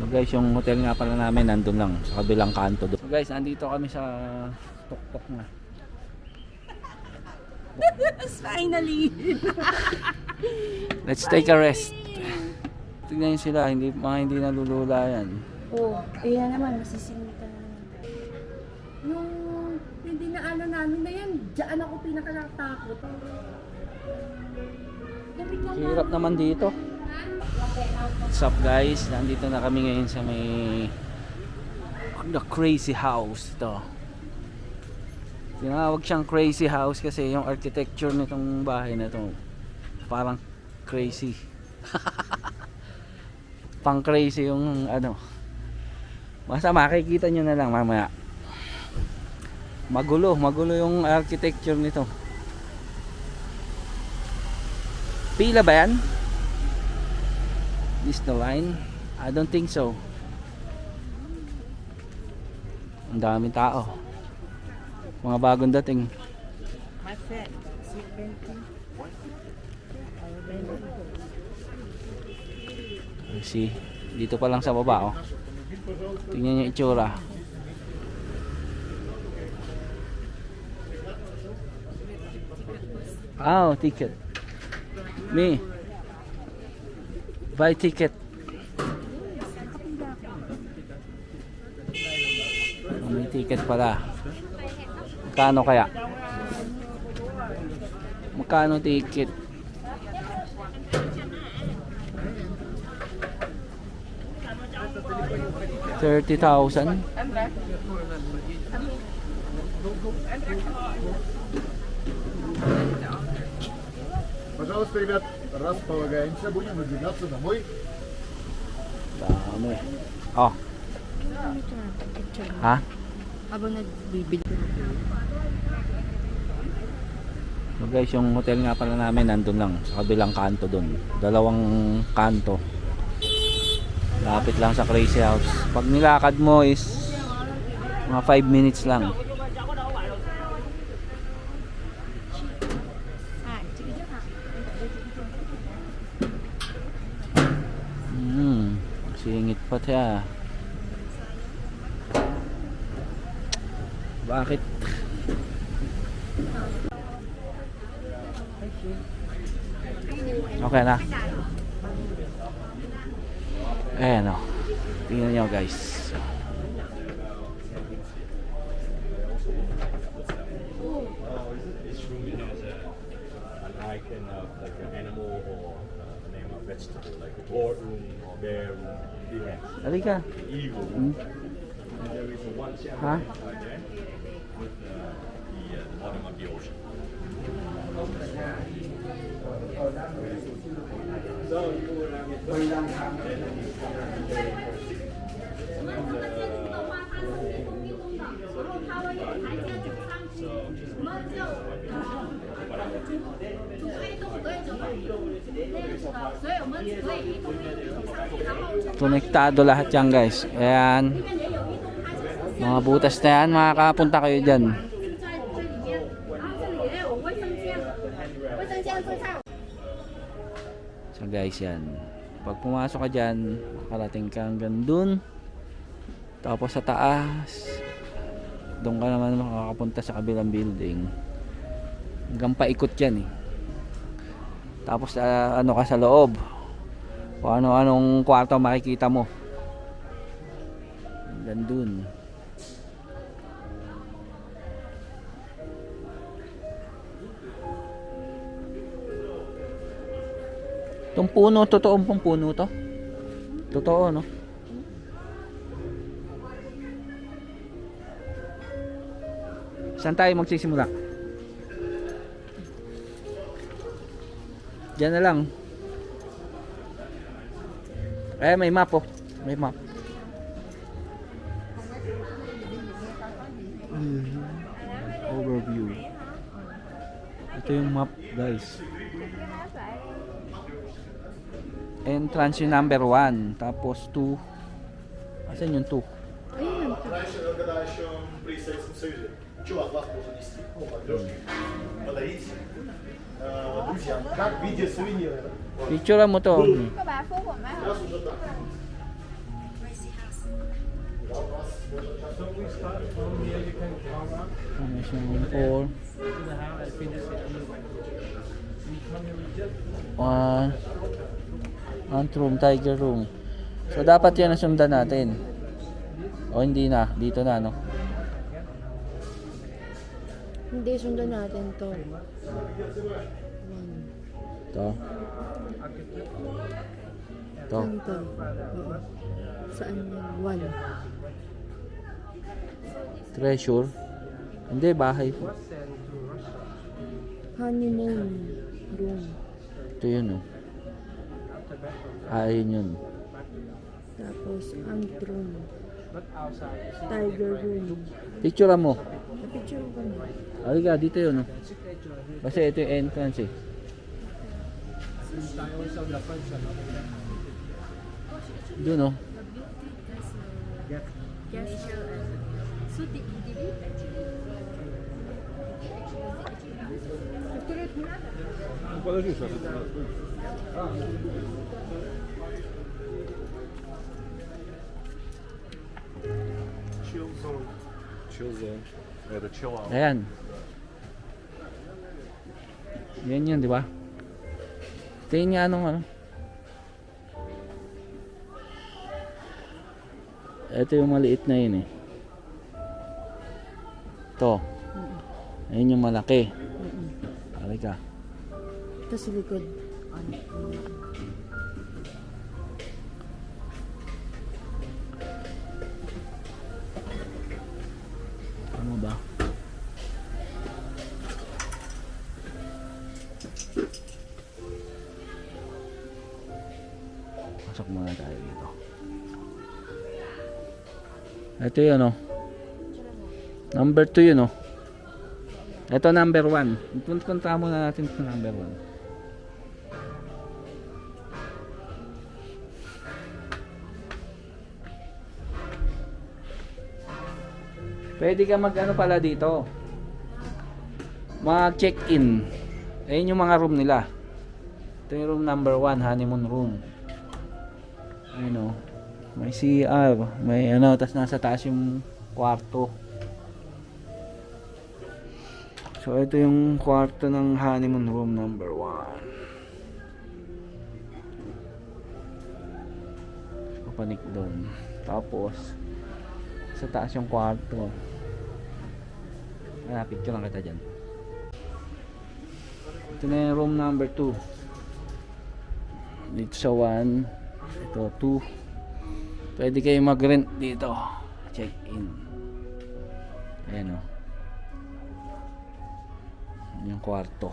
So guys, yung hotel nga pala namin nandun lang sa kabilang kanto doon. So guys, nandito kami sa tuktok na. Finally! Let's take a rest. Tignan nyo sila, mga hindi nalulula yan. Oh, ayan naman, masisinita na naman. Yung hindi na ano namin na yan, diyan ako pinakalatakot. Hirap naman dito. What's up guys, nandito na kami ngayon sa may The Crazy House. Ito tinawag siyang Crazy House kasi yung architecture nitong bahay na to parang crazy. Pang crazy yung ano, basta makikita nyo na lang mamaya. Magulo yung architecture nito. Pila ba yan? This the line? I don't think so. Ang daming tao, mga bagong dating. See, dito pa lang sa baba oh. Tingnan niyo itsura. Oh, ticket. Me. Buy ticket. May ticket pala. Magkano kaya? Magkano ticket? 30,000. Пожалуйста, ребят, располагаемся, будем выдвигаться домой. Dami. Oh. Ha? Habang nagbibili. So guys, yung hotel nga pala namin nandun lang sa kabilang kanto dun. Dalawang kanto. Lapit lang sa Crazy House. Pag nilakad mo is mga 5 minutes lang. Singit pa siya. Bakit? Okay na. Ayan o. Tingnan nyo guys. This room has an icon of like an animal or a name of vegetable, like a board room or bear room. Halika. Eagle. There is a one channel Ha? right there with the bottom of the ocean. Konektado lahat yan guys. Ayan. Mga butas na yan, makakapunta kayo dyan. So guys yan, pag pumasok ka dyan, makarating ka hanggang dun. Tapos sa taas, doon ka naman makakapunta sa kabilang building. Hanggang paikot yan eh. Tapos ano ka sa loob, kung ano-anong kwarto makikita mo. Hanggang dun. Itong puno, totoong pong puno to. Totoo, no? Saan tayo magsisimula? Diyan na lang. Eh, may map oh. May map. Overview. Ito yung map, guys. Entrance yung number 1. Tapos 2. Asan yung 2? Раньше, когда еще при Советском Союзе, чувак вас может нести, ну, поддержки, подарить друзьям, как в виде сувенира. Picture mo to. Сейчас уже так. So we start from here, you can come up Ano siyang room 4. to the house and finish it anyway. We come here with just Ant room, tiger room. So dapat yan ang sundan natin. O hindi na, dito na no. Hindi, sundan natin to. Ito. Ito. Saan to? Oo. Saan yan? 1. Treasure. Hindi, bahay po. Honeymoon room. Ito yun oh. Ayun yun. Tapos, ant room. Tiger room. Picture mo. Na-picture ko na. Halika, dito yun oh. Kasi ito yung entrance eh. Doon oh. Подожди, сейчас. Chill zone. Chill zone. Yeah, the chill out. Ayan. Yan yun, di ba? Tingin nga anong ano. Ito yung maliit na yun eh. Ito. Ayun yung malaki. Halika. Ito sa likod. Ano ba? Pasok muna tayo dito. Ito yun oh. Number 2 yun oh. Ito number 1. Punta muna natin sa number 1. Pwede ka mag ano pala dito. Mag check-in. Ayun yung mga room nila. Ito yung room number 1, honeymoon room. Ayun o. May CR. May ano, tas nasa taas yung kwarto. So ito yung kwarto ng honeymoon room number 1. Papanik doon. Tapos sa taas yung kwarto. Picture lang kita dyan. Ito na yung room number 2. Dito sa 1. Ito 2. Pwede kayo mag-rent dito. Check in. Ayan o. Yung kwarto.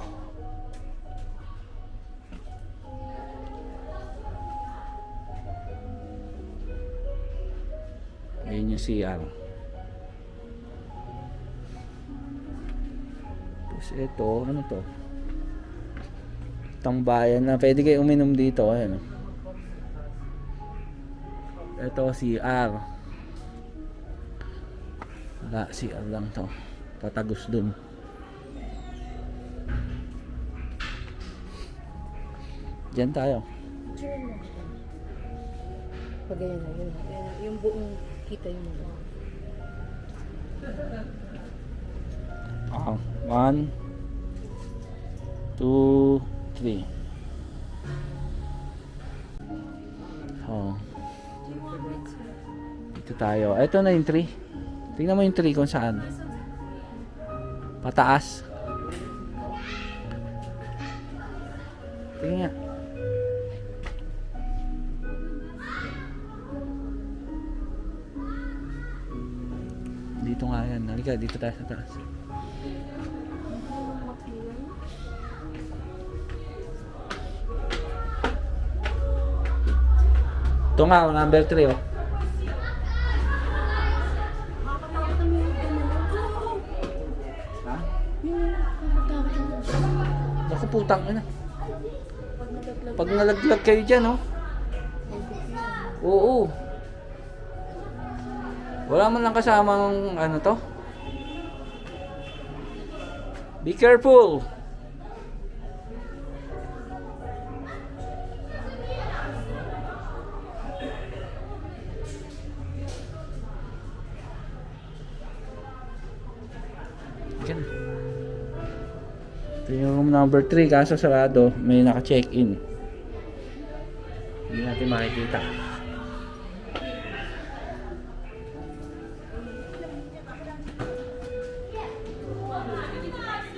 Ayan yung CR. Tapos ito, ano to? Tambayan na. Pwede kayo uminom dito. Ayan. Ito CR. Wala, CR lang to. Tatagos dun. Diyan tayo. Picture mo. Pag ganyan na, yun. Yung buong kita yung mga. 1 2 3. Oh. Dito tayo. Ito na yung 3. Tingnan mo yung 3 kung saan. Pataas. Tingnan nga. Dito nga yan. Halika, dito tayo sa taas. Ito nga, number 3 oh. Ha? Naku, putang ina. Pag nalaglag kayo dyan oh. Oo. Wala man lang kasamang ano to. Be careful. Ito yung room number 3, kaso sarado, may naka-check-in. Hindi natin makikita.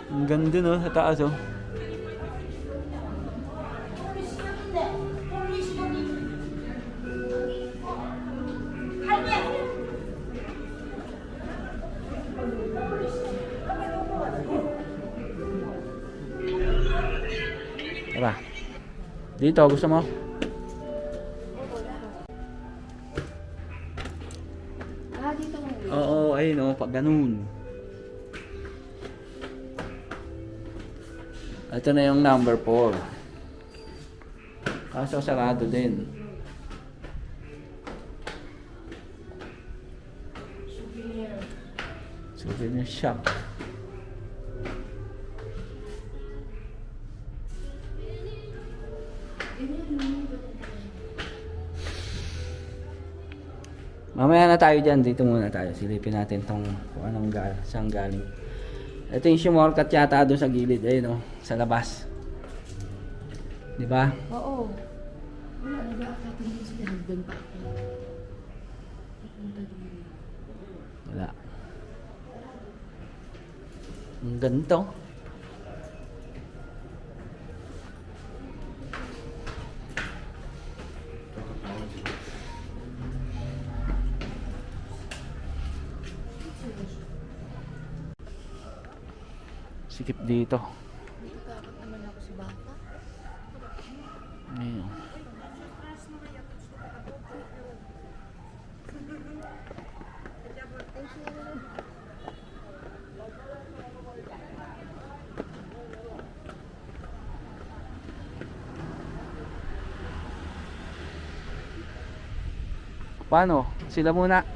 Ang ganda no, sa taas oh. Tara. Dito, gusto mo? Dito mo. Oo, ayun oh, pag ganun. Ito na yung number 4. Kaso sarado din. Souvenir shop. Mamaya na tayo dyan. Dito muna tayo. Silipin natin tong kung anong saan galing. Ito yung shortcut yata doon sa gilid. Ayun o. Sa labas. Diba? Oo. Wala, nag-aakatin sila. Doon pa ako. Papunta doon. Wala. Ang ganito. Sikip dito. Takot naman ako sa bata. Ayun. Paano? Sila muna.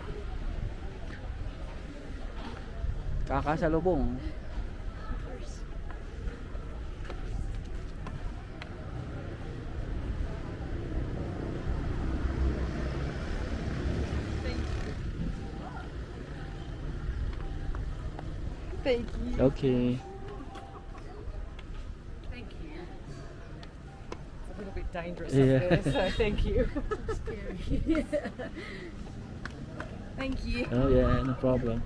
Kakasalubong. Thank you. Okay. Thank you. It's a little bit dangerous Yeah. up there, so thank you. Thank you. Oh yeah, no problem.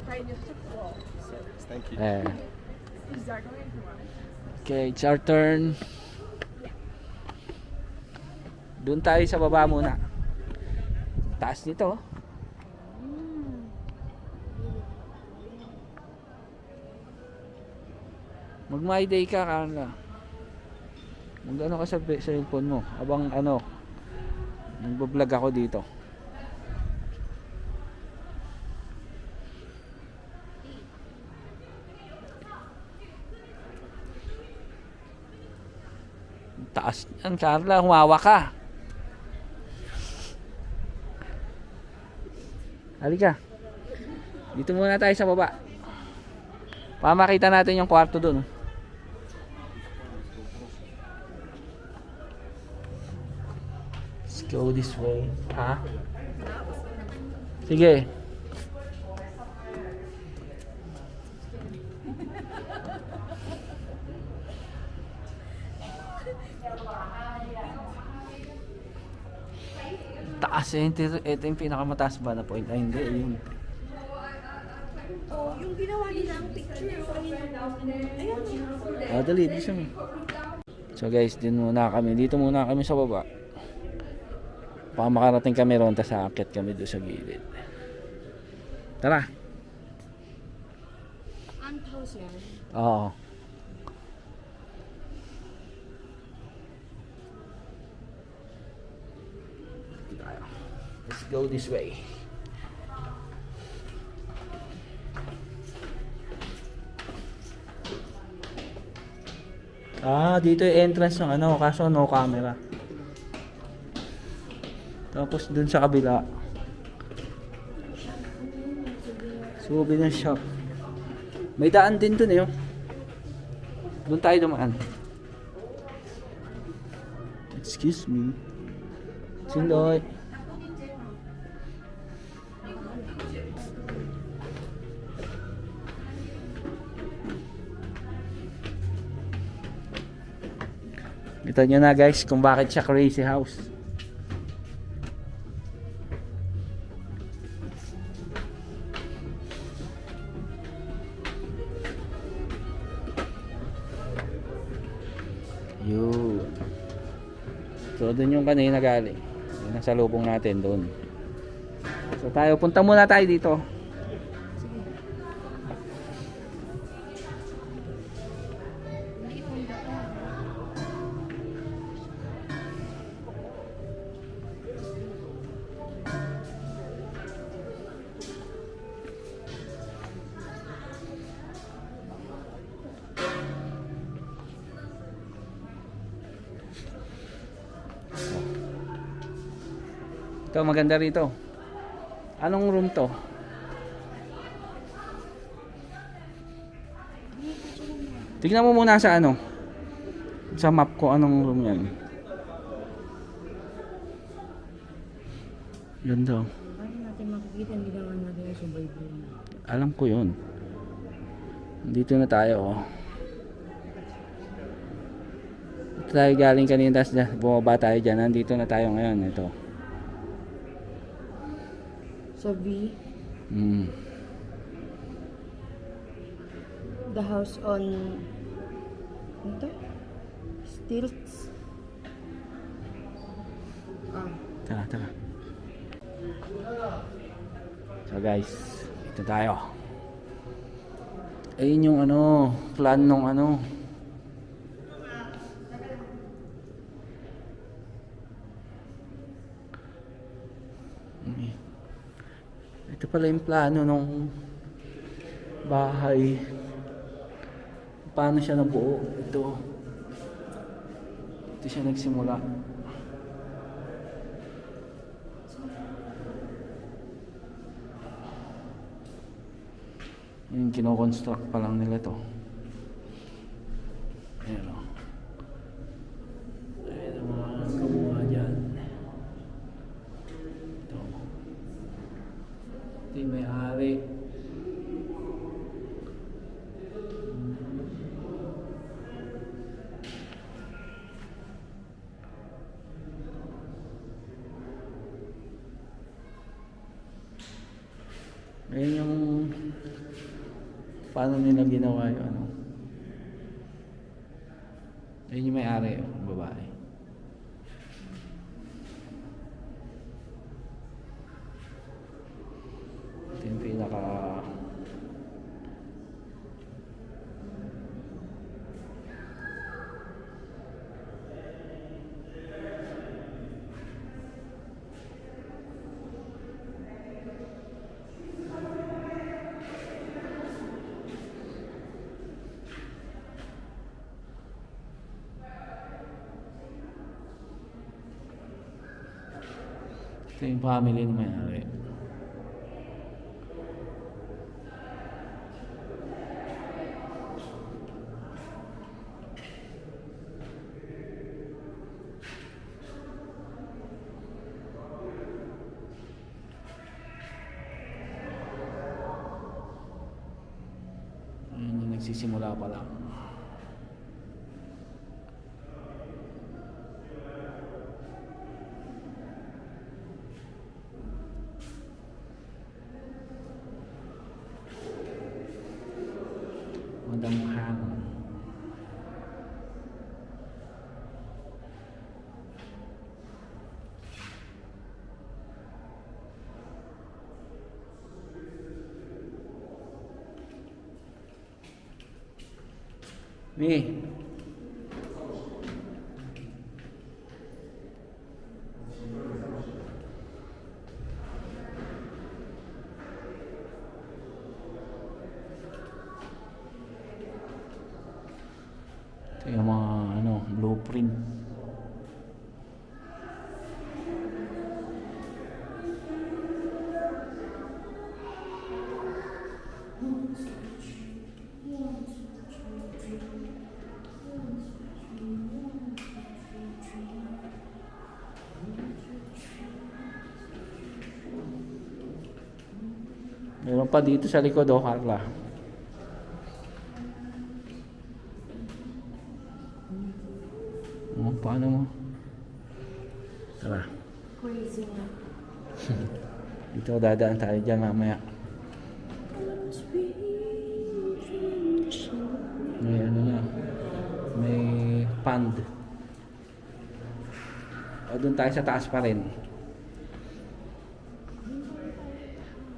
Thank you. Okay, it's our turn. Doon tayo sa baba muna. Taas nito. Mag my day ka, Carla. Mag ano ka sa cellphone mo. Abang ano, nagbablog ako dito. Taas yan, Carla. Humawa ka. Halika. Dito muna tayo sa baba. Para makita natin yung kwarto dun. Let's go this way. Ha? Sige. Taas eh. Ito yung pinakamataas ba na point? Ay hindi. Yun. Oh, yung ginawa nila ang picture. Ayan. Ah, dali. Bisa mo. So guys, din muna kami. Dito muna kami sa baba. Baka makarating kami ron, tas aakyat kami doon sa gilid. Tara. Aunt house yan. Oo. Let's go this way. Ah, dito yung entrance ng ano, kaso no camera. Tapos dun sa kabila. Souvenir shop. May daan din dun eh. Oh. Doon tayo dumaan. Excuse me. Sindoy. Kita nyo na guys kung bakit siya crazy house. Yun. So dun yung kanina galing. Yun ang salubong natin dun. So tayo, punta muna tayo dito. Ito maganda rito. Anong room to? Tignan mo muna sa ano. Sa map ko anong room yan. Yun daw. Paano natin makikita, hindi naman natin yung survival. Alam ko yun. Dito na tayo oh. Dito tayo galing kanina, tapos bumaba tayo dyan. Nandito na tayo ngayon. Ito. So B, the house on ito? Stilts. Tara, tara. So guys, ito tayo. Ayun yung ano, plan nung ano. Ito pala yung plano nung bahay. Paano siya nabuo? Ito siya nagsimula. Yung kino-construct pa lang nila to. Ayan o. Ayan ang mga kabuha dyan. Ito. Ito yung may-ari. Ayan yung paano nila ginawa yung ano. Ayun yung may-ari, babae. Ito yung pinaka ito yung family na may-ari. Ayan yung nagsisimula pa lang. Madamhang. Nih. Ito yung mga ano, blueprint. Meron pa dito sa likod oh, Carla. Oh, paano mo? Tara. Crazy na. Dito dadaan tayo dyan mamaya. May ano na. May pond. O doon tayo sa taas pa rin.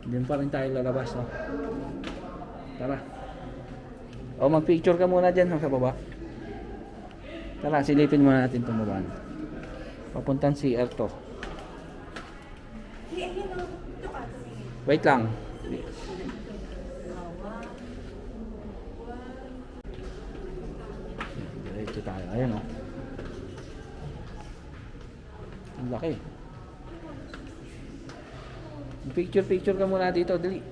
Doon pa rin tayo lalabas, no? Tara. O mag-picture ka muna dyan sa baba. Tara, silipin muna natin itong baba. Papuntang CR to. Wait lang. Diretso tayo. Ayan, o. Ang laki. Picture ka muna dito, dali.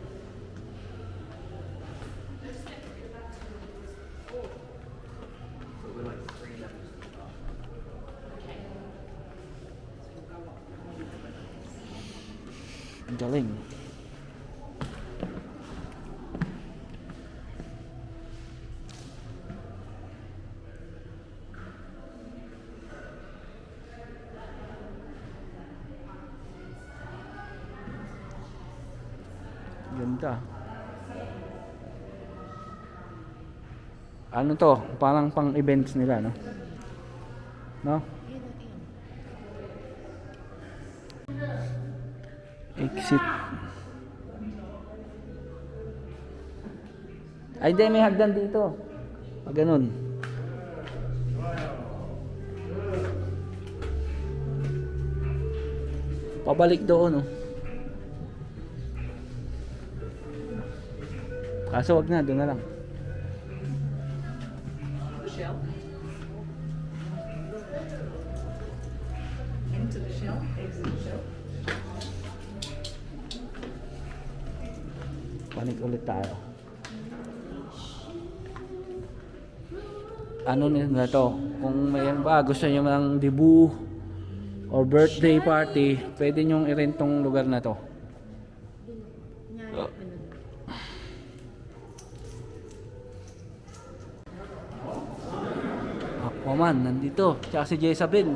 Ang galing. Ganda. Ano to? Parang pang events nila, no? No? Exit. Ay, di, may hagdan dito. Pag ganun. Pabalik doon, no? Kaso wag na, doon na lang. The shell. Into the shell. Exit the shell. Panik ulit tayo. Ano nila to? Kung mayroon ba gusto nyo ng debut or birthday party, pwede nyo i-rent tong lugar na to. Aquaman, nandito. Tsaka si Jezabel.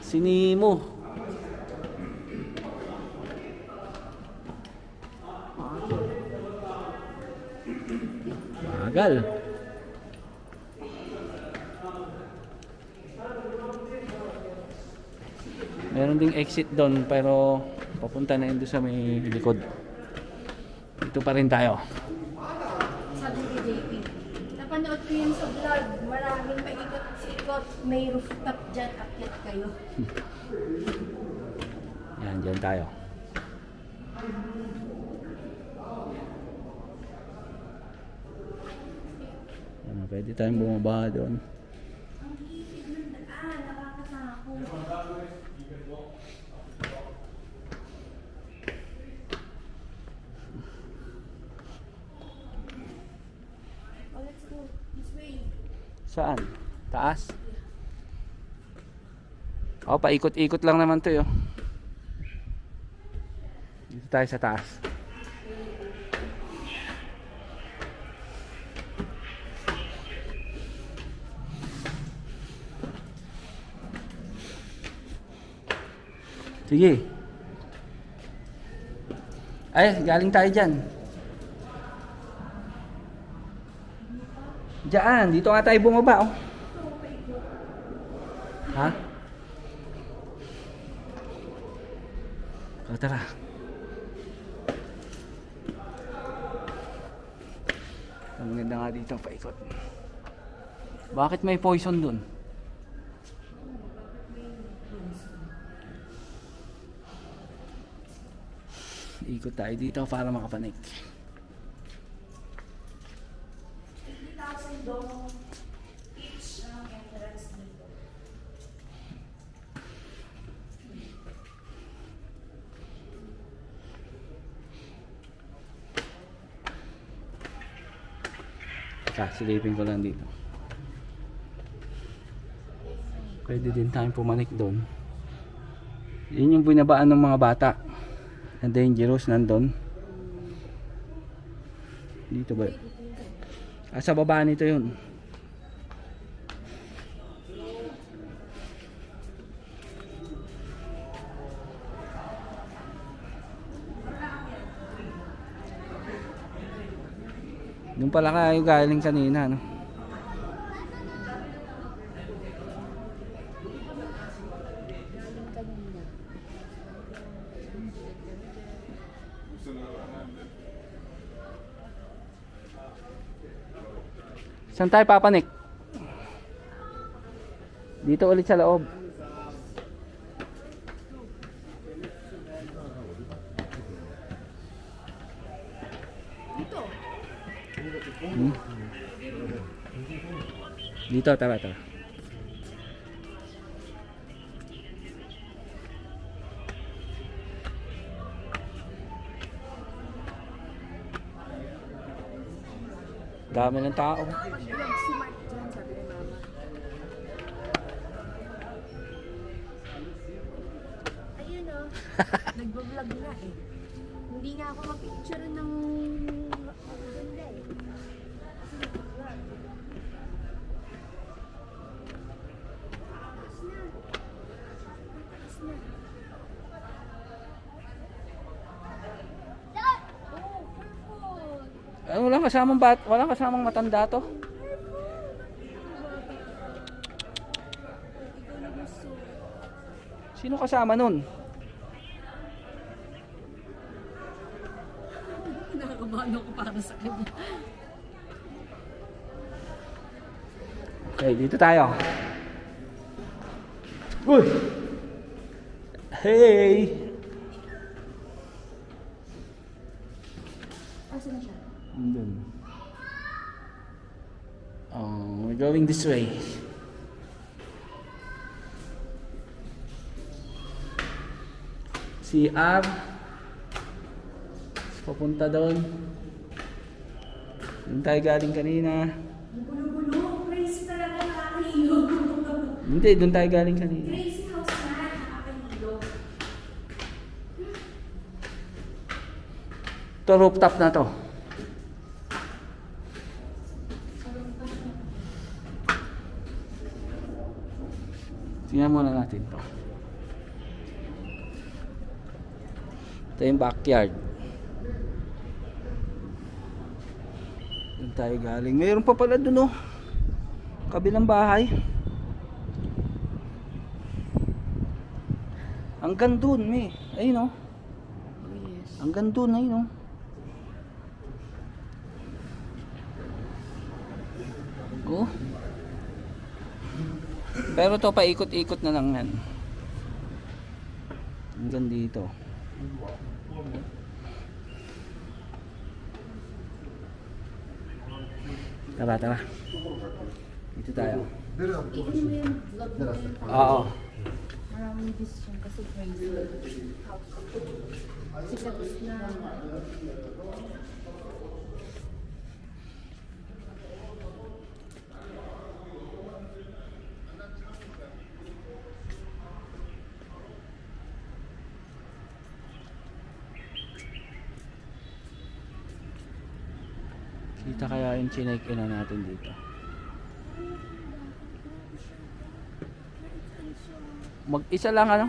Si Nemo. Magal. Meron ding exit doon pero papunta na yun doon sa may likod. Dito pa rin tayo. Sabi ni JP, napanood ko yun sa vlog. Maraming paikot-sikot. May rooftop dyan. Akyat kayo. Yan, dyan tayo. Ano, pwede tayong bumaba doon. Ang kitid ng daan. Nakakatakot. Oh, let's go. This way. Saan? Taas? Oh, paikot-ikot lang naman to, yo. Dito tayo sa taas. Sige. Ay, galing tayo dyan. Diyan, dito nga tayo bumaba, oh. Ha? O, tara. Ang maganda nga dito, paikot. Bakit may poison dun? Ikot tayo dito para makapanik. 50,000 dong each ang entrance dito. Silipin ko lang dito. Pwede din tayong pumanik doon. Yun yung binabaan ng mga bata. Na dangerous nandun. Dito ba? Ah, sa baba nito yun. Doon pala kayo galing kanina, no? Galing kanina. Saan tayo papanik? Dito ulit sa loob. Dito. Dito, tara, tara. Dami ng tao. Mag-vlog si Mark dyan, sabi ni Mama. Ayun o. Nagbablog na eh. Hindi nga ako mapicture ng maganda eh. Kasi nagbablog. Taas na. Taas na. Oh, purple. Ano, walang kasamang matanda to. Ikaw na gusto. Sino kasama nun? Nakakabahan ako para sa kanya. Okay, dito tayo. Uy! Hey! Asa na siya? Andun. Oh, we're going this way. CR. Papunta doon. Doon tayo galing kanina. Gulo-gulo. Crazy talaga nakakahilo. Hindi, doon tayo galing kanina. Crazy house na nakakahilo. Ito, rooftop na to. Tingnan muna natin to. Ito yung backyard. Doon tayo galing. Mayroon pa pala doon, oh. Kabilang bahay. Hanggang doon, may. Ayun, oh. Yes. Hanggang doon, ayun, oh. Oh. Pero to paikot-ikot na lang yan. Hanggang dito. Tara, tara. Dito tayo. Ikin mo yung vlog mo yun. Oo. Maraming views yan kasi crazy house. Sikat na. Kita kaya yung chinek-in na natin dito. Mag-isa lang, ano?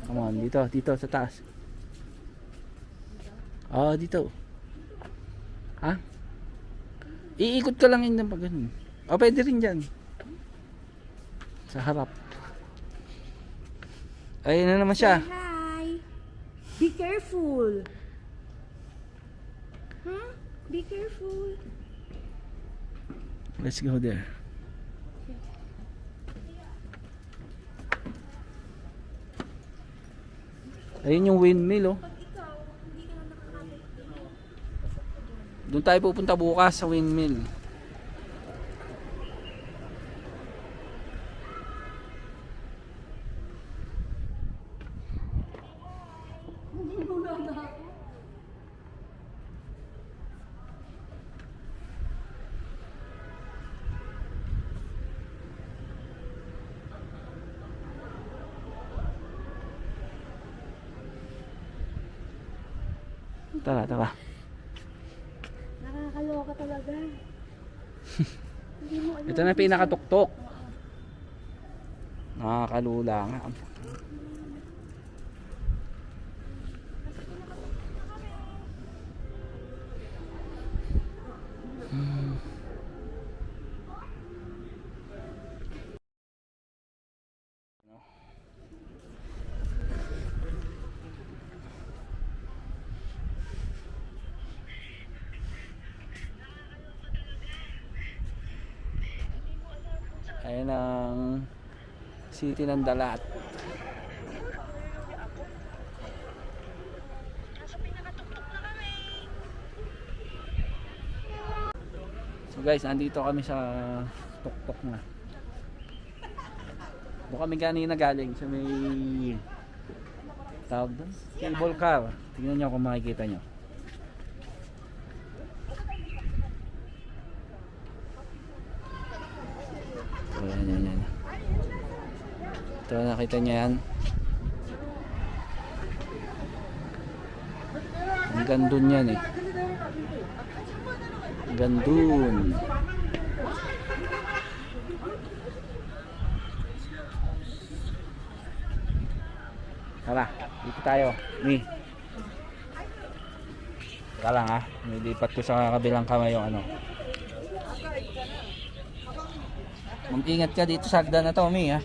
Come on, dito sa taas. Oh, dito. Ha? Iikot ka lang yun pag ganun. O, pwede rin dyan. Sa harap. Ayun na naman siya. Hi! Be careful! Huh? Be careful! Let's go there. Ayun yung windmill, oh. Pag ikaw, hindi ka na nakakabit dito. Doon tayo pupunta bukas sa windmill. Wala na ako. Tara, tara. Nakakaloka talaga. Hindi mo alam. Ito na pinakatuktok. Nakakalula nga. Ayan ang City ng Dalat. So guys, nandito kami sa tuktok na. Doon kami kanina galing sa may tawag doon, cable car. Tingnan nyo kung makikita nyo. Yan. Ito, nakita niya yan. Ang gandun yan eh. Gandun. Tara, dito tayo. Teka lang ha. Nilipat ko sa kabilang kamay yung ano. Mag-ingat ka dito sa hagdan na to, Mi, ha?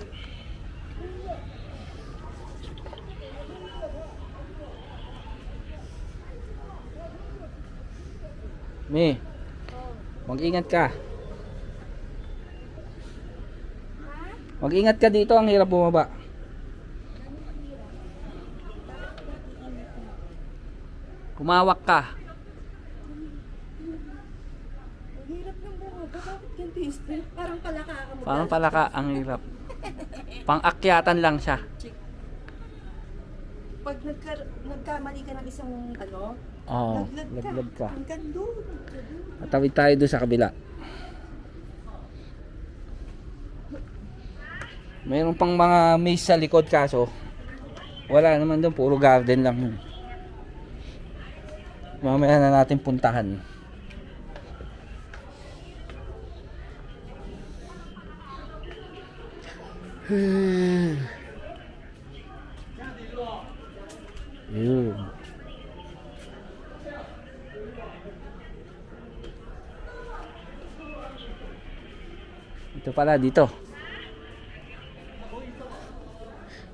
Mi, mag-ingat ka. Mag-ingat ka dito, ang hirap bumaba. Kumawak ka. Hirap ng bumaba. Bakit ganito yung spin? Parang palaka ka mo. Parang palaka, ang hirap. Pang-akyatan lang siya. Pag nagkamali ka ng isang ano, Oo, laglag ka. Ang gando. Matawid tayo doon sa kabila. Mayroon pang mga maze sa likod kaso wala naman doon, puro garden lang yun. Mamaya na natin puntahan. Yun. Ito pala dito.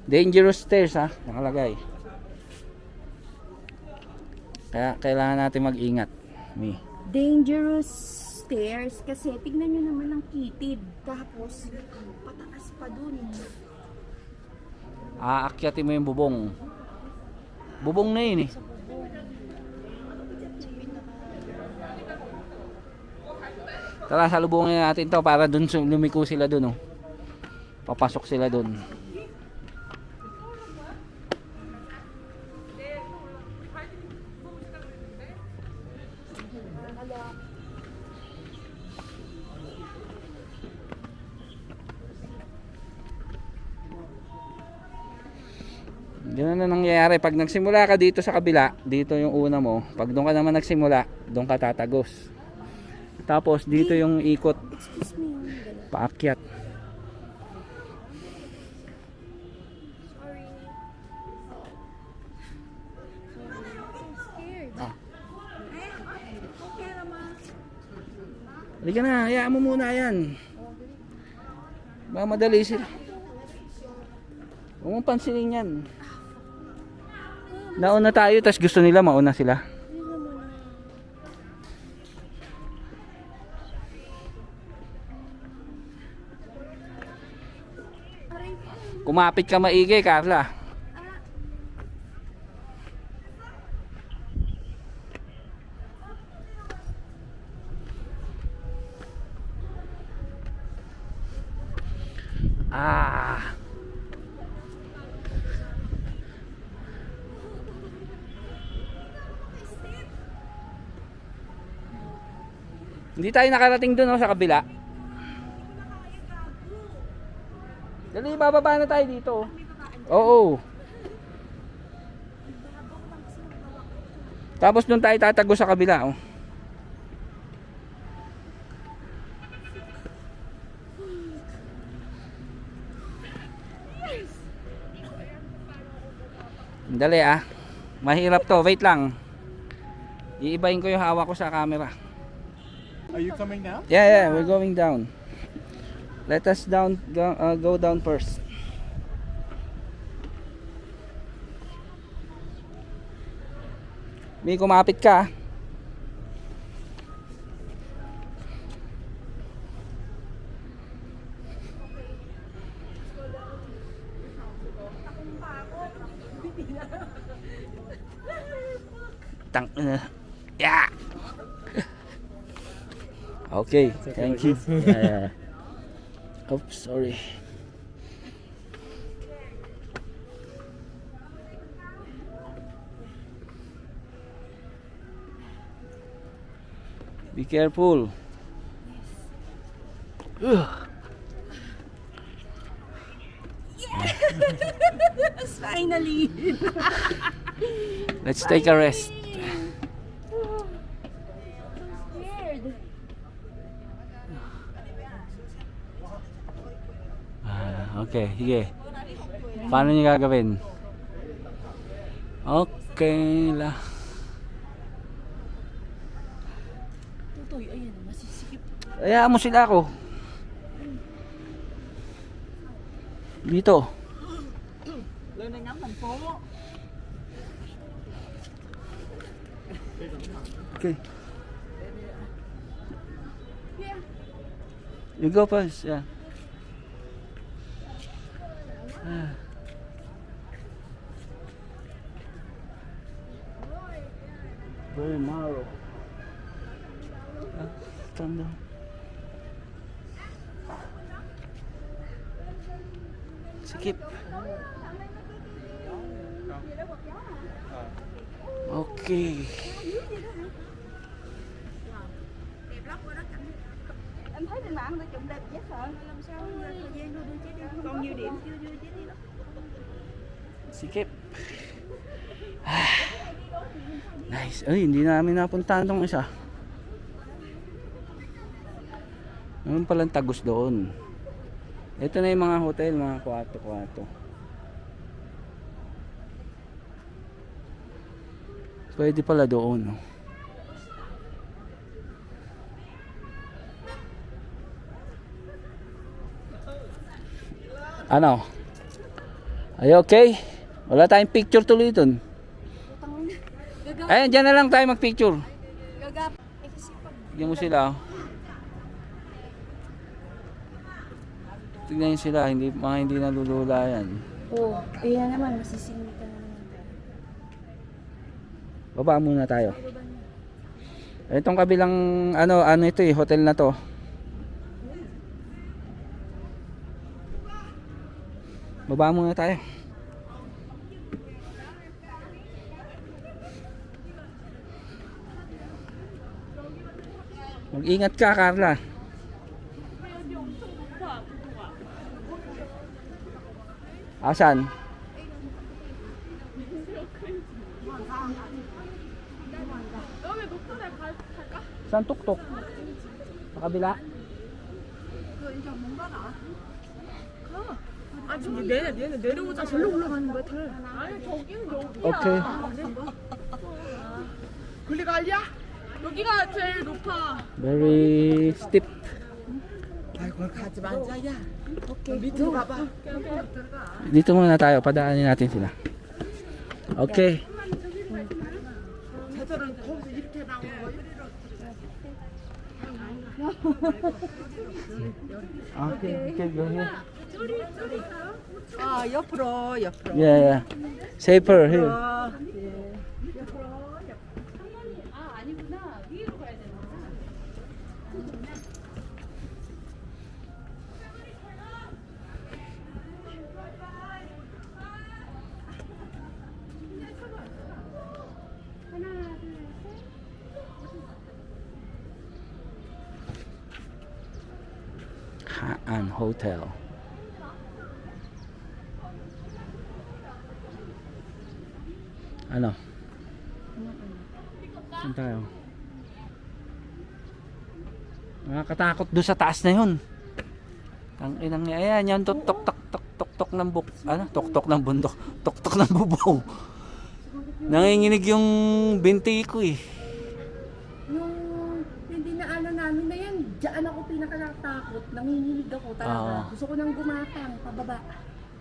Dangerous stairs ha, nakalagay. Kaya kailangan natin mag-ingat. Mi. Dangerous stairs kasi tignan nyo naman ang kitid. Tapos pataas pa dun. Aakyatin mo yung bubong. Bubong na yun eh. Tara, salubungin natin to para dun lumiko sila dun oh. Papasok sila dun. Ganun na nangyayari pag nagsimula ka dito sa kabila, dito yung una mo. Pag doon ka naman nagsimula, doon ka tatagos. Tapos dito yung ikot Excuse me. paakyat. Sorry. I'm scared. Okay naman. Halika na, hayaan mo muna yan. Mamadali sila. Huwag mong pansinin yan. Nauna tayo, tas gusto nila mauna sila. Kumapit ka maigi, Carla. Ah. Hindi tayo nakarating doon sa kabila. Dali, bababa na tayo dito. Oo. Tapos doon tayo tatago sa kabila. Oh. Dali ah. Mahirap to. Wait lang. Iibahin ko yung hawak ko sa camera. Are you coming now? Yeah, we're going down. Let us go down first. May kumapit ka. Tang yeah. Okay, thank you. Yeah. Oops, sorry. Be careful. Yes, finally. Let's take a rest. Scared. Okay, sige. Paano niyo gagawin? Okay lah. Tutoy, ayan, masisikip. Hayaan mo sila ako. Dito. Lên đây ngắm thành phố. Okay. You go first, yeah. Very narrow. Turn down. Skip. Okay. Em thấy trên mạng người chụp đẹp dễ sợ. Làm sao thời gian đưa chế đi. Còn nhiều điểm chưa đưa chế đi đó. Sikip. Nice. Ay, hindi namin napuntahan tong isa. Meron palang tagos doon. Ito na yung mga hotel, mga kwarto-kwarto. Pwede pala doon. No? Ano? Are you okay? Wala tayong picture tuloy dun. Ayan, dyan na lang tayo mag-picture. Gagap. Eh kasi pag Tignan mo sila. Oh. Tignan nyo sila, mga hindi nalulula yan. oh, ayan naman, masisingit ka naman. Baba muna tayo. Itong kabilang ano ito eh, hotel na to. Baba muna tayo. Mag-ingat ka, Carla. Asan? Saan tuktok? Sa kabila? 아 지금 얘는 내려오자 절로 올라가는 거야 들. 아니 저기는 여기야. 오케이. 글리가 알냐? 여기가 제일 높아. Very steep. 아이고 가지 말자야. 오케이. 밑으로 가봐. Dito muna tayo, padaanin natin sila. Okay. 쟤들은 거기서 이렇게 나오는 거. Okay, okay, go here. 아 옆으로. Yeah, yeah. Safer here. Haan Hotel. Ano? Saan tayo? Nakakatakot doon sa taas na yun. Ang inang ayan, yan tok tok tok tok tok tok ng buk, ano? Tok tok ng bundok, tok tok ng bubong. Nanginginig yung binti ko eh. Yung hindi na ano namin na yan, diyan ako pinakanatakot. Nanginginig ako talaga. Oo. Gusto ko nang gumapang, pababa.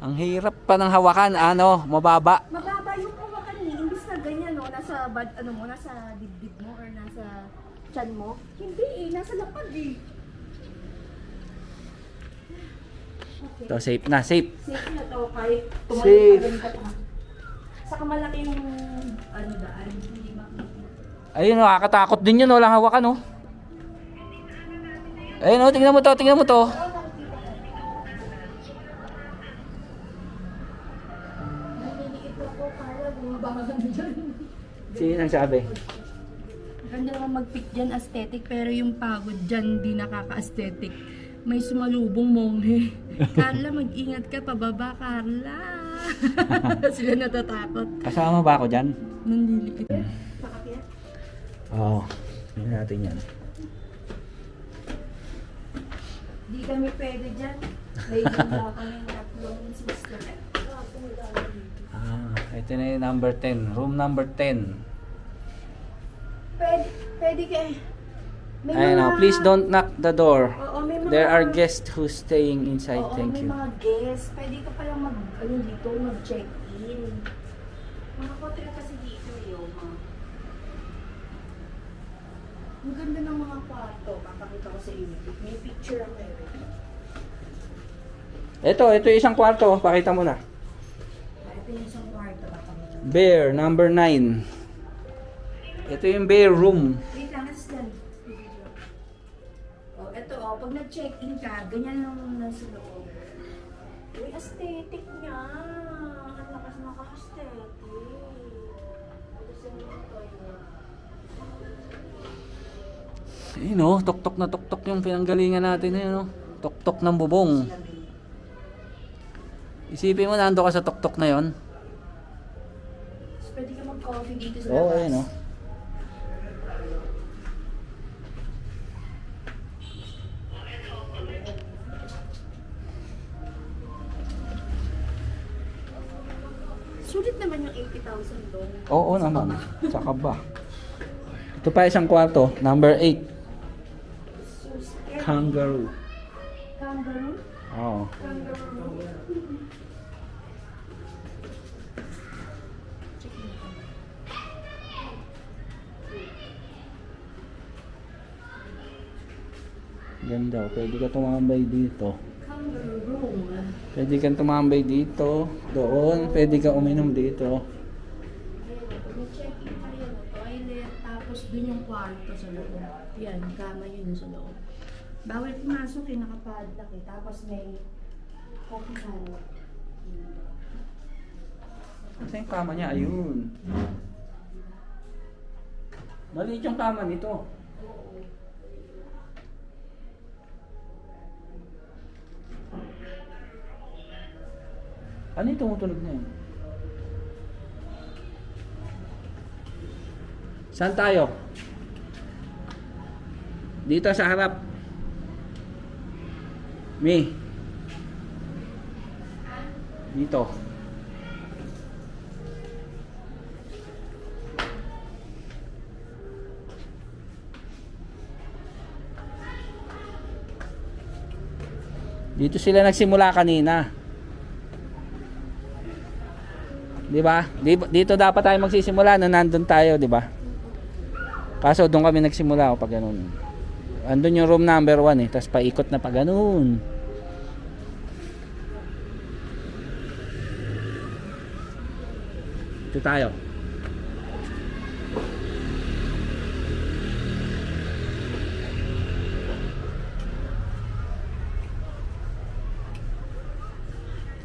Ang hirap pa ng hawakan, ano, mababa. Mababa yung hawakan eh. Imbis na ganyan, no? Nasa, ano mo, nasa dibdib mo or nasa tiyan mo. Hindi eh, nasa lapad eh. Okay. To, safe na, safe. Safe na to, kahit Safe. tumalim ka pa. Saka malaki yung ano daan, hindi makikita. Ayun, nakakatakot din yun, walang hawakan, oh. Ayun, oh, tingnan mo to, tingnan mo to. Naliliit ako, kaya bumabangan dyan. Sino ang sabi? Ganda naman mag-pick dyan, aesthetic, pero yung pagod dyan, di nakaka-aesthetic. May sumalubong monghe. Carla, mag-ingat ka, pababa, Carla. Sila natatakot. Kasama ba ako dyan? Nandilipit. Pakakyat. Oo, tingnan natin yan. Di kami pwede dyan. May ganda kami tatlong sister. Ah, ito na yung number 10. Room number 10. Pwede kayo. May Ayun, oh, please don't knock the door. Oo, may mga... There are guests who's staying inside. Oo, Thank may you. mga guests. Pwede ka palang ano dito, mag-check-in. Mga hotel kasi dito yun. Ang ganda ng mga kwarto. Papakita ko sa inyo. May picture ang meron. Ito yung isang kwarto. Pakita mo na. Ito yung isang kwarto. Papakita. Bear, number 9. Ito yung bear room. Wait lang, nasa dyan. Oh, ito oh, pag nag-check-in ka, ganyan lang nasa loob. Uy, aesthetic niya. Ang lakas naka-aesthetic. Gusto mo ito yun. Ayun, oh, tok-tok na tok-tok yung pinanggalingan natin. Ayun, oh. Tok-tok ng bubong. Isipin mo, nando ka sa tok-tok na yon. So, pwede ka mag-coffee dito sa Oo, labas. ayun, oh. Sulit naman yung 80,000 doon. Oo naman. Saka ba? Ito pa isang kwarto. Number 8. So, scary. Kangaroo. Kangaroo? Oo. Kangaroo. Ganda. Pwede ka tumambay dito. Kangaroo. Pwede kang tumambay dito. Doon. Pwede ka uminom dito. Ayan, pag mag-check-in ka rin, toilet, tapos dun yung kwarto sa loob. Yan, kama yun sa loob. Bawal pumasok eh, nakapadlock eh. Tapos may coffee cabinet. Kasi yung kama niya, ayun. Maliit yung kama nito. Ano yung tumutunog na yun? Saan tayo? Dito sa harap. Mi. Dito. Dito sila nagsimula kanina. 'Di ba? Dito dapat tayo magsisimula na nandun tayo, 'di ba? Kaso doon kami nagsimula pag ganun. Andun yung room number 1 eh, tapos paikot na pa ganun. Ito tayo.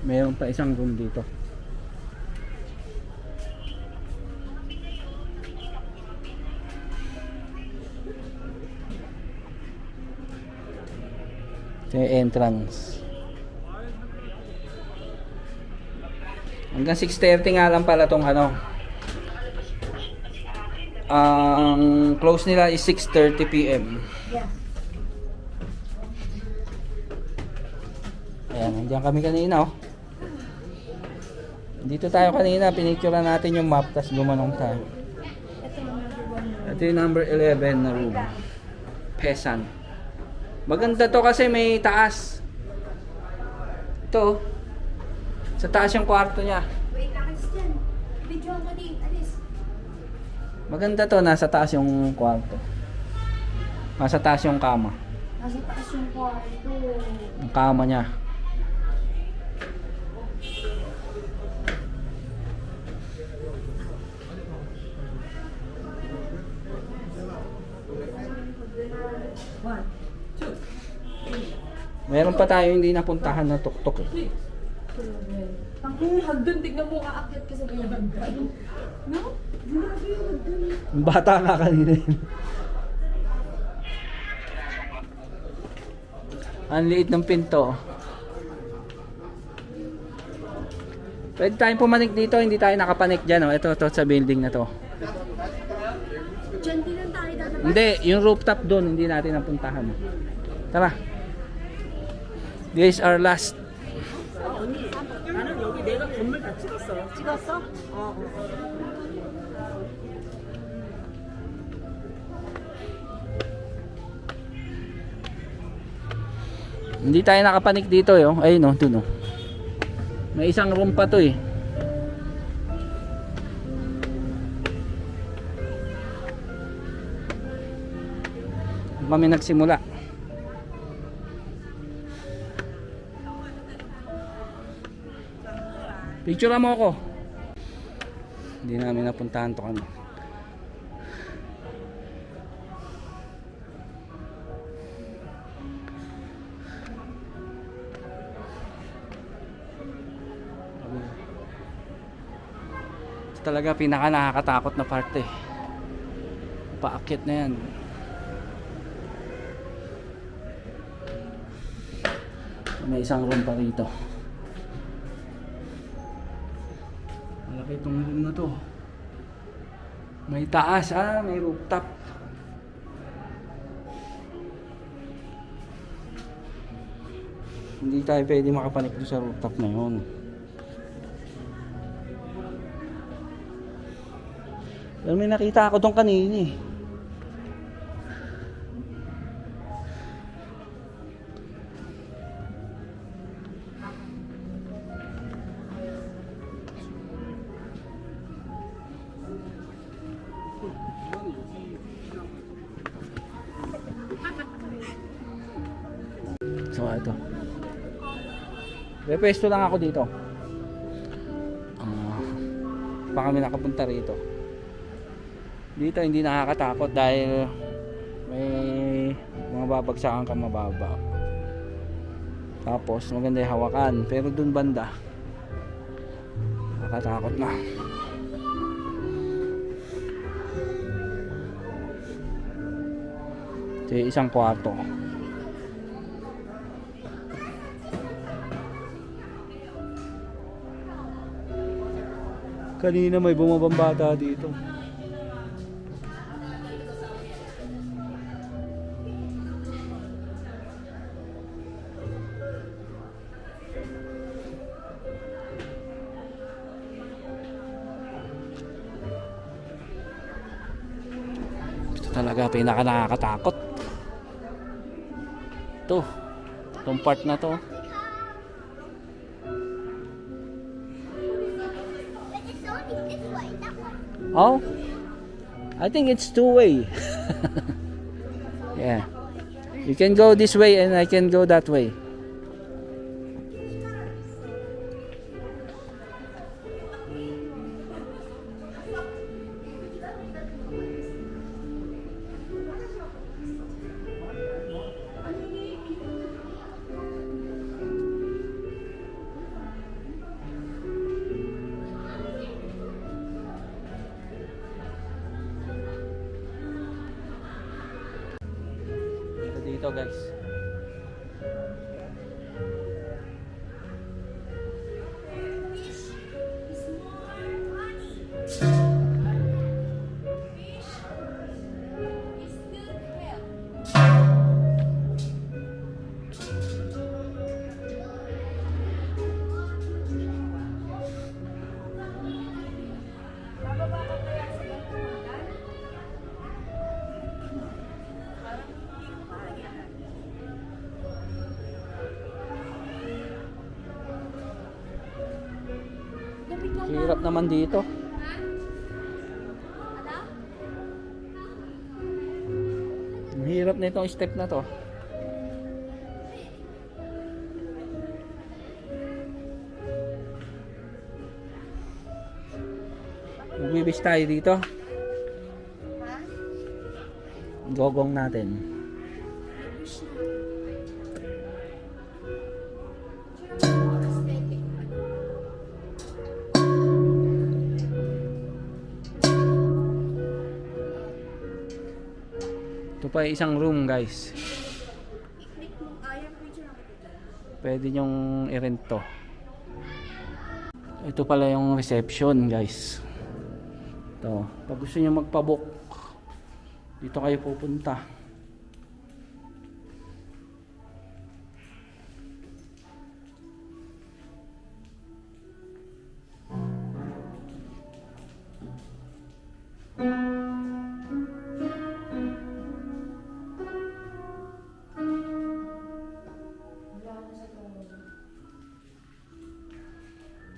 Mayroon pa isang room dito. Ito yung entrance. Hanggang 6:30 nga lang pala tong ano. Ang close nila is 6:30 PM. Yeah. Ayan, nandiyan kami kanina oh. Dito tayo kanina, pinicturean natin yung map, tapos gumanong tayo. Ito yung number 1 room. Ito yung number 11 na room. Pesan. Maganda to kasi may taas. Ito. Sa taas yung kwarto niya. Wait, alis dyan. Video mo din, alis. Maganda to, nasa taas yung kwarto. Nasa taas yung kama. Nasa taas yung kwarto. Yung kama niya. Meron pa tayo hindi napuntahan na tuktok eh. Ang hagdan, tignan mo kaakyat ka sa kanyang hagdan. No? Grabe yung hagdan. Yung bata nga kanina yun. Ang liit ng pinto. Pwede tayong pumanik dito, hindi tayo nakapanik dyan. Oh. Ito sa building na to. Diyan din lang tayo dadabas. Hindi, yung rooftop doon, hindi natin napuntahan. Tara. This is our last. 나는 여기 내가 건물 다 찍었어. 찍었어? Hindi tayo nakapanik dito eh. Oh. Ayun oh, dun oh. May isang room pa to eh. Kami nagsimula. Picture mo ako. Hindi namin napuntahan to kami. Ito talaga pinaka nakakatakot na parte. Paakyat na yan. May isang room pa rito. Malaki itong room na to. May taas may rooftop. Hindi tayo pwede makapanik doon sa rooftop na yun. Pero may nakita ako doon kanina eh. So ito. May pwesto lang ako dito. Pa kami nakapunta rito. Dito hindi nakakatakot dahil may mga babagsakan ka mababa. Tapos maganda yung hawakan. Pero dun banda nakakatakot na. Ito yung isang kwarto. Kanina may bumabang bata dito. Ito talaga pinaka nakakatakot. Itong part na to. Oh, I think it's two-way. Yeah, you can go this way and I can go that way. Dito guys. Hirap naman dito. Ang hirap na itong step na to. Magbibis tayo dito. Gogong natin. Ito pa isang room, guys. Pwede nyong i-rent to. Ito pala yung reception, guys. Ito, pag gusto nyo magpabook, dito kayo pupunta.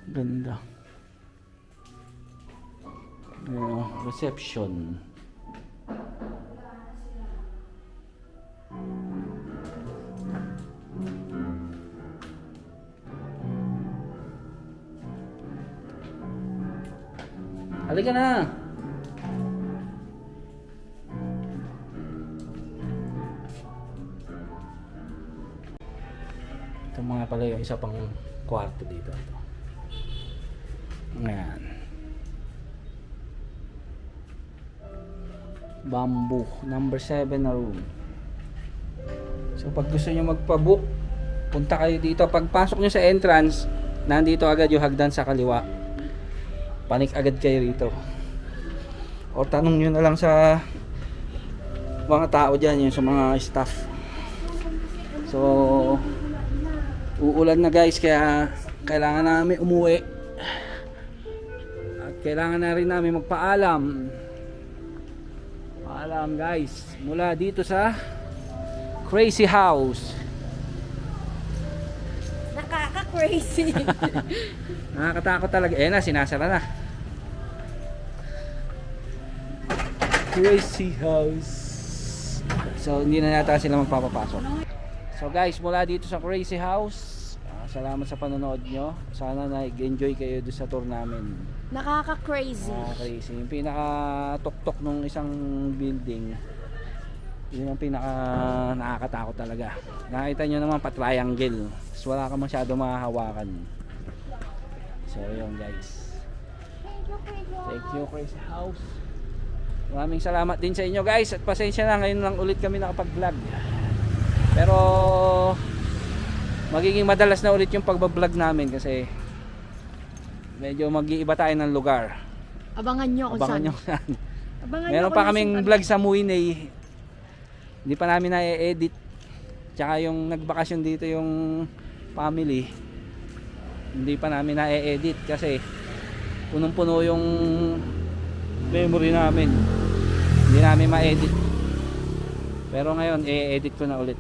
Ganda. Reception. Halika na. Ito mga pala yung isa pang kwarto dito. Ayan. Bamboo, number 7 na room. So pag gusto nyo magpa-book, punta kayo dito. Pagpasok nyo sa entrance, nandito agad yung hagdan sa kaliwa. Panik agad kayo rito. O tanong nyo na lang sa mga tao dyan, yung sa mga staff. So uulan na guys, kaya kailangan namin umuwi. At kailangan na rin namin magpaalam. Paalam guys, mula dito sa Crazy House. Nakaka-crazy. Nakakatakot talaga. Eh na, sinasara na. Crazy House. So hindi na yata sila magpapapasok. So guys, mula dito sa Crazy House, salamat sa panonood nyo. Sana nag-enjoy kayo doon sa tour namin. Nakaka-crazy. Crazy. Yung pinaka-tok-tok nung isang building, yun ang pinaka nakakatakot talaga. Nakita nyo naman pa-triangle. So wala ka masyado mahahawakan. So yun guys. Thank you Crazy House. Maraming salamat din sa inyo guys. At pasensya na, ngayon lang ulit kami nakapag-vlog. Pero magiging madalas na ulit yung pagbablog namin kasi medyo mag-iiba tayo ng lugar. Abangan nyo kung Abangan saan. nyo saan. Abangan Meron nyo pa kung kaming saan. vlog sa Muinay. Hindi pa namin na-edit. Tsaka yung nagbakasyon dito yung family, hindi pa namin na-edit kasi punong-puno yung memory namin. Hindi namin ma-edit. Pero ngayon i-edit ko na ulit.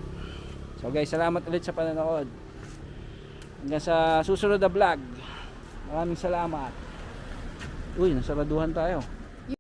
So guys, salamat ulit sa panonood. Hanggang sa susunod na vlog. Maraming salamat. Uy, nasaraduhan tayo.